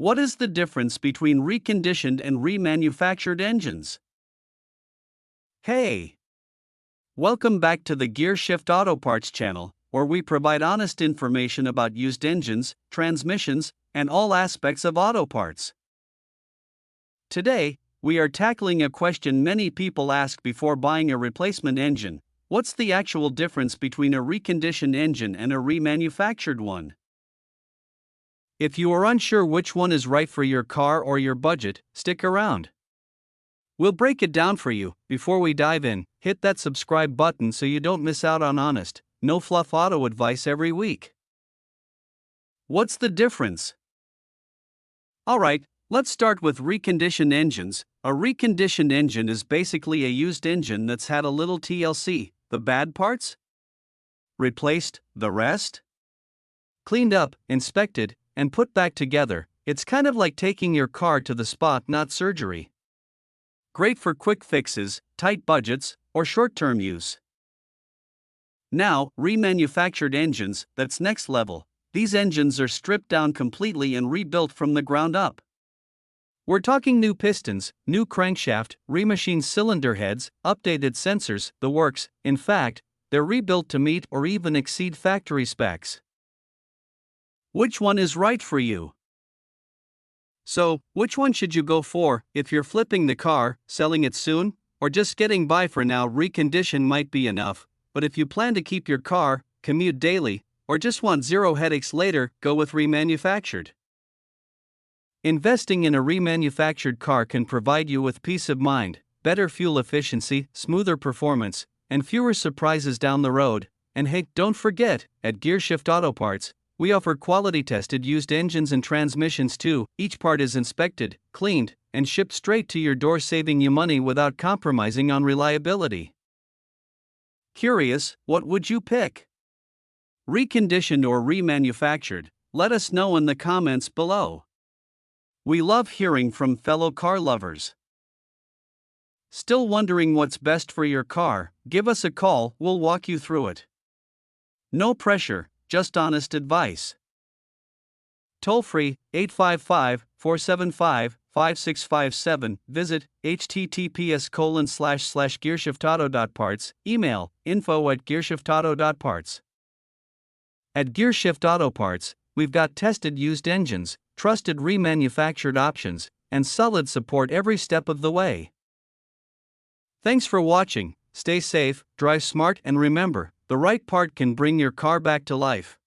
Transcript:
What is the difference between reconditioned and remanufactured engines? Hey! Welcome back to the GearShift Auto Parts channel, where we provide honest information about used engines, transmissions, and all aspects of auto parts. Today, we are tackling a question many people ask before buying a replacement engine: what's the actual difference between a reconditioned engine and a remanufactured one? If you are unsure which one is right for your car or your budget, stick around. We'll break it down for you. Before we dive in, hit that subscribe button so you don't miss out on honest, no fluff auto advice every week. What's the difference? Alright, let's start with reconditioned engines. A reconditioned engine is basically a used engine that's had a little TLC, the bad parts, replaced, the rest, cleaned up, inspected, and put back together. It's kind of like taking your car to the spot, not surgery. Great for quick fixes, tight budgets, or short-term use. Now, remanufactured engines, that's next level. These engines are stripped down completely and rebuilt from the ground up. We're talking new pistons, new crankshaft, remachined cylinder heads, updated sensors, the works. In fact, they're rebuilt to meet or even exceed factory specs. Which one is right for you? So, which one should you go for if you're flipping the car, selling it soon, or just getting by for now? Recondition might be enough, but if you plan to keep your car, commute daily, or just want zero headaches later, go with remanufactured. Investing in a remanufactured car can provide you with peace of mind, better fuel efficiency, smoother performance, and fewer surprises down the road. And hey, don't forget, at GearShift Auto Parts, we offer quality-tested used engines and transmissions too. Each part is inspected, cleaned, and shipped straight to your door, saving you money without compromising on reliability. Curious, what would you pick? Reconditioned or remanufactured? Let us know in the comments below. We love hearing from fellow car lovers. Still wondering what's best for your car? Give us a call, we'll walk you through it. No pressure, just honest advice. Toll free, 855-475-5657. Visit https://gearshiftautparts. Email info@gearshiftautoparts. At GearShift Auto Parts, we've got tested used engines, trusted remanufactured options, and solid support every step of the way. Thanks for watching. Stay safe, drive smart, and remember, the right part can bring your car back to life.